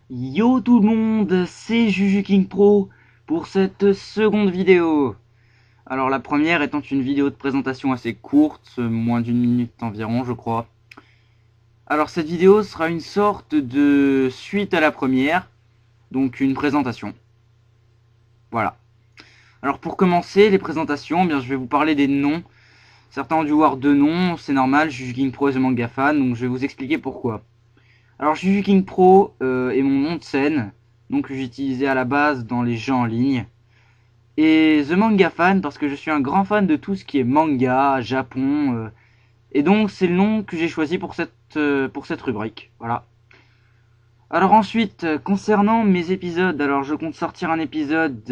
Yo tout le monde, c'est Juju King Pro pour cette seconde vidéo. Alors la première étant une vidéo de présentation assez courte, moins d'une minute environ je crois. Alors cette vidéo sera une sorte de suite à la première, donc une présentation. Voilà. Alors pour commencer les présentations, bien je vais vous parler des noms. Certains ont dû voir deux noms, c'est normal, Juju King Pro et The Manga Fan, donc je vais vous expliquer pourquoi. Alors Juju King Pro est mon nom de scène, donc que j'utilisais à la base dans les jeux en ligne. Et The Manga Fan parce que je suis un grand fan de tout ce qui est manga, Japon, et donc c'est le nom que j'ai choisi pour cette rubrique. Voilà. Alors ensuite, concernant mes épisodes, alors je compte sortir un épisode,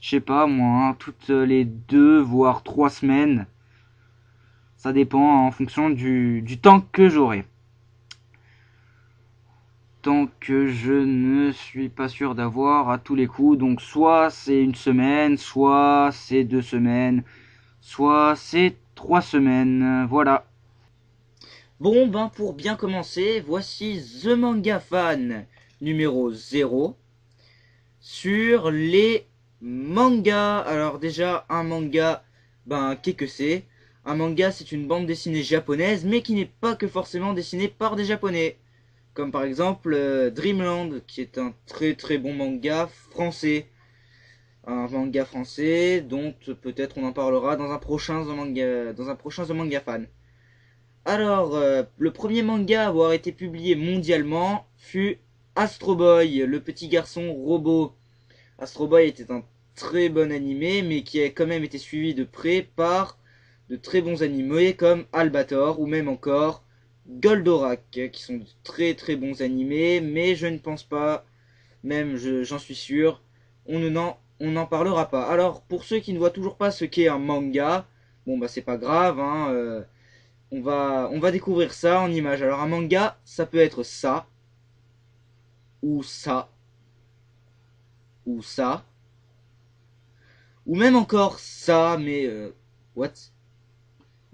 je sais pas moi, hein, toutes les 2 voire 3 semaines. Ça dépend en fonction du temps que j'aurai. Tant que je ne suis pas sûr d'avoir à tous les coups. Donc soit c'est une semaine, soit c'est 2 semaines, soit c'est 3 semaines. Voilà. Bon ben pour bien commencer, voici The Manga Fan numéro 0 sur les mangas. Alors déjà un manga, ben qu'est-ce que c'est? Un manga c'est une bande dessinée japonaise mais qui n'est pas que forcément dessinée par des japonais. Comme par exemple Dreamland, qui est un très très bon manga français. Un manga français dont peut-être on en parlera dans un prochain The Manga Fan. Alors, le premier manga à avoir été publié mondialement fut Astro Boy, le petit garçon robot. Astro Boy était un très bon animé, mais qui a quand même été suivi de près par de très bons animés comme Albator ou même encore Goldorak, qui sont de très très bons animés, mais je ne pense pas, même j'en suis sûr, on n'en parlera pas. Alors, pour ceux qui ne voient toujours pas ce qu'est un manga, bon bah c'est pas grave, hein, on va découvrir ça en images. Alors un manga, ça peut être ça, ou ça, ou ça, ou même encore ça, mais what?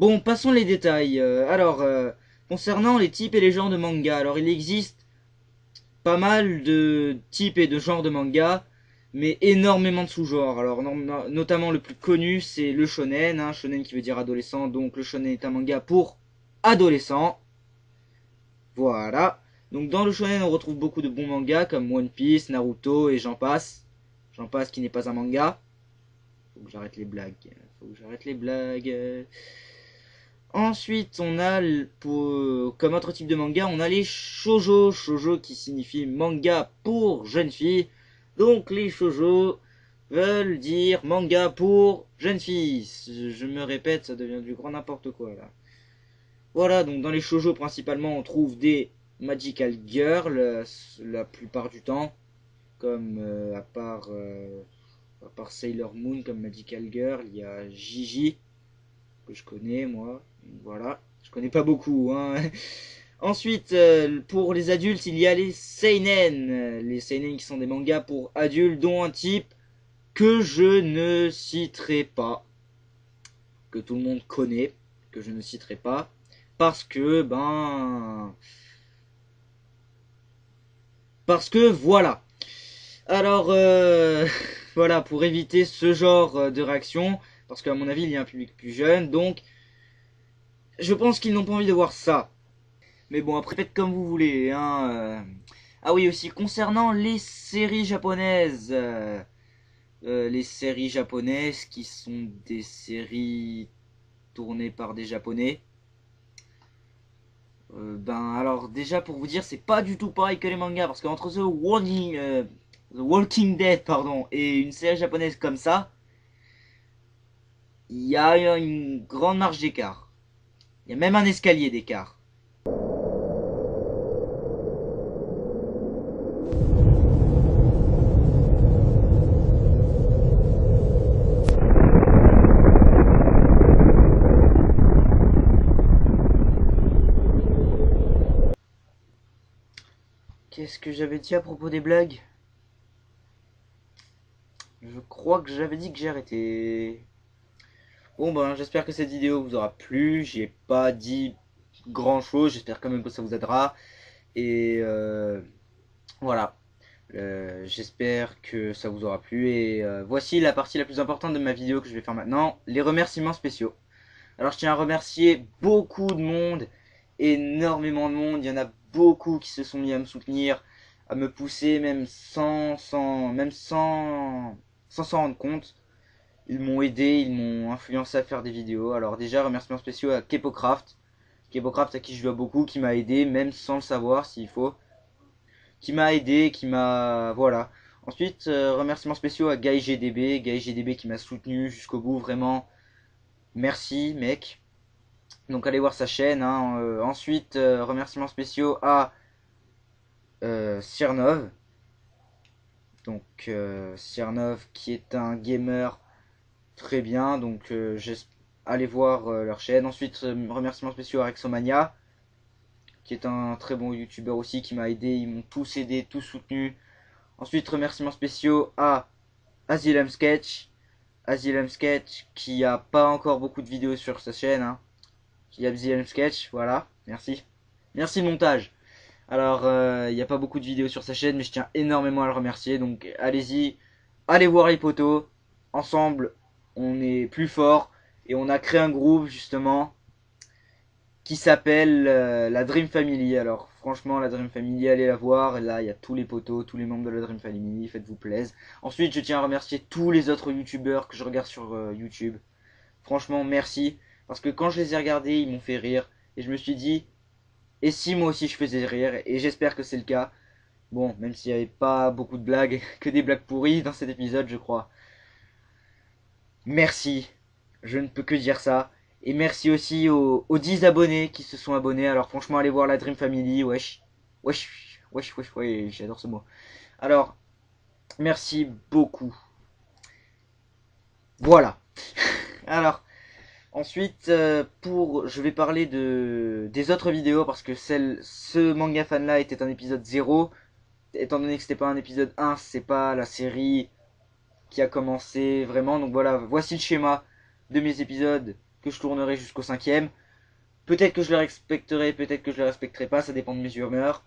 Bon, passons les détails. Concernant les types et les genres de manga, alors il existe pas mal de types et de genres de manga, mais énormément de sous-genres. Alors notamment le plus connu, c'est le shonen, hein, shonen qui veut dire adolescent, donc le shonen est un manga pour adolescents. Voilà. Donc dans le shonen, on retrouve beaucoup de bons mangas comme One Piece, Naruto et j'en passe. J'en passe qui n'est pas un manga. Faut que j'arrête les blagues. Faut que j'arrête les blagues. Ensuite, on a, comme autre type de manga, on a les shoujo. Shoujo qui signifie manga pour jeunes filles. Donc les shoujo veulent dire manga pour jeunes filles. Je me répète, ça devient du grand n'importe quoi là. Voilà, donc dans les shoujo principalement on trouve des magical girls la plupart du temps, comme à part Sailor Moon comme magical girl, il y a Gigi que je connais moi, voilà, je connais pas beaucoup, hein. Ensuite, pour les adultes, il y a les seinen qui sont des mangas pour adultes, dont un type que je ne citerai pas, que tout le monde connaît, que je ne citerai pas, parce que voilà. Alors, voilà, pour éviter ce genre de réaction, parce qu'à mon avis, il y a un public plus jeune, donc je pense qu'ils n'ont pas envie de voir ça. Mais bon, après, faites comme vous voulez, hein. Ah oui, aussi, concernant les séries japonaises, les séries japonaises qui sont des séries tournées par des japonais, alors déjà pour vous dire, c'est pas du tout pareil que les mangas, parce qu'entre The Walking Dead, pardon, et une série japonaise comme ça, il y a une grande marge d'écart. Il y a même un escalier d'écart. Qu'est-ce que j'avais dit à propos des blagues? Je crois que j'avais dit que j'ai arrêté. Bon ben j'espère que cette vidéo vous aura plu. J'ai pas dit grand chose, j'espère quand même que ça vous aidera. Et voilà. J'espère que ça vous aura plu. Et voici la partie la plus importante de ma vidéo que je vais faire maintenant, les remerciements spéciaux. Alors je tiens à remercier beaucoup de monde, énormément de monde. Il y en a beaucoup qui se sont mis à me soutenir, à me pousser, même sans s'en rendre compte. Ils m'ont aidé, ils m'ont influencé à faire des vidéos. Alors déjà, remerciements spéciaux à Kepocraft. Kepocraft à qui je dois beaucoup, qui m'a aidé, même sans le savoir s'il faut. Qui m'a aidé, qui m'a... Voilà. Ensuite, remerciements spéciaux à GuyGDB. GuyGDB qui m'a soutenu jusqu'au bout, vraiment. Merci, mec. Donc allez voir sa chaîne. Hein. Ensuite, remerciements spéciaux à Cyrnov. Donc Cyrnov qui est un gamer très bien. Donc allez voir leur chaîne. Ensuite, remerciements spéciaux à Rexomania, qui est un très bon youtubeur aussi, qui m'a aidé. Ils m'ont tous aidé, tous soutenu. Ensuite, remerciements spéciaux à Asylum Sketch. Asylum Sketch qui a pas encore beaucoup de vidéos sur sa chaîne. Hein. Qui a Asylum Sketch, voilà. Merci. Merci le montage. Alors, il n'y a pas beaucoup de vidéos sur sa chaîne, mais je tiens énormément à le remercier. Donc, allez-y, allez voir les potos. Ensemble, on est plus fort. Et on a créé un groupe, justement, qui s'appelle la Dream Family. Alors, franchement, la Dream Family, allez la voir. Là, il y a tous les potos, tous les membres de la Dream Family. Faites-vous plaisir. Ensuite, je tiens à remercier tous les autres youtubeurs que je regarde sur YouTube. Franchement, merci. Parce que quand je les ai regardés, ils m'ont fait rire. Et je me suis dit... Et si moi aussi je faisais rire, et j'espère que c'est le cas. Bon, même s'il n'y avait pas beaucoup de blagues, que des blagues pourries dans cet épisode, je crois. Merci, je ne peux que dire ça. Et merci aussi aux 10 abonnés qui se sont abonnés. Alors franchement, allez voir la Dream Family, wesh. Wesh, wesh, wesh, wesh, j'adore ce mot. Alors, merci beaucoup. Voilà. Alors... Ensuite, je vais parler des autres vidéos parce que ce manga fan là était un épisode 0. Étant donné que c'était pas un épisode 1, c'est pas la série qui a commencé vraiment. Donc voilà, voici le schéma de mes épisodes que je tournerai jusqu'au 5e. Peut-être que je le respecterai, peut-être que je le respecterai pas, ça dépend de mes humeurs.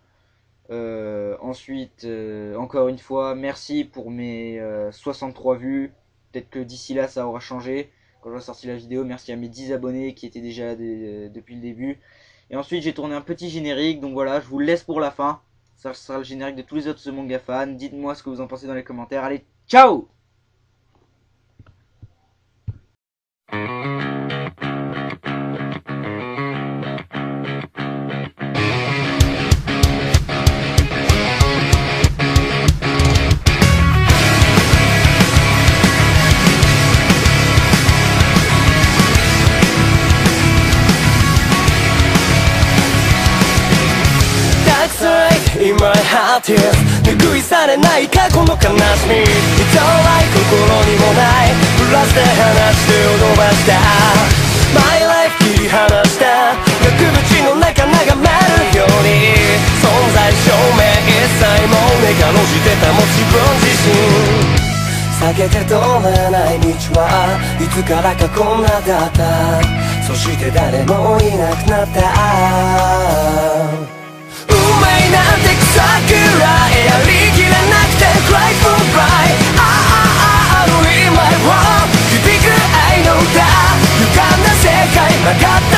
Ensuite, encore une fois, merci pour mes 63 vues. Peut-être que d'ici là ça aura changé. Quand j'aurai sorti la vidéo, merci à mes 10 abonnés qui étaient déjà depuis le début. Et ensuite j'ai tourné un petit générique, donc voilà, je vous le laisse pour la fin. Ça sera le générique de tous les autres manga fans. Dites-moi ce que vous en pensez dans les commentaires. Allez, ciao! In my heart is 拭いされない過去の悲しみ It's alright 心にもないプラスで話してを伸ばした My life 切り離した額縁の中眺めるように存在証明一切もねかろしてたも自分自身避けて通れない道はいつからかこんなだったそして誰もいなくなったなんて草くらいやりきれなくて Cry for cry ある in my world 響く愛の歌歪んだ世界曲がった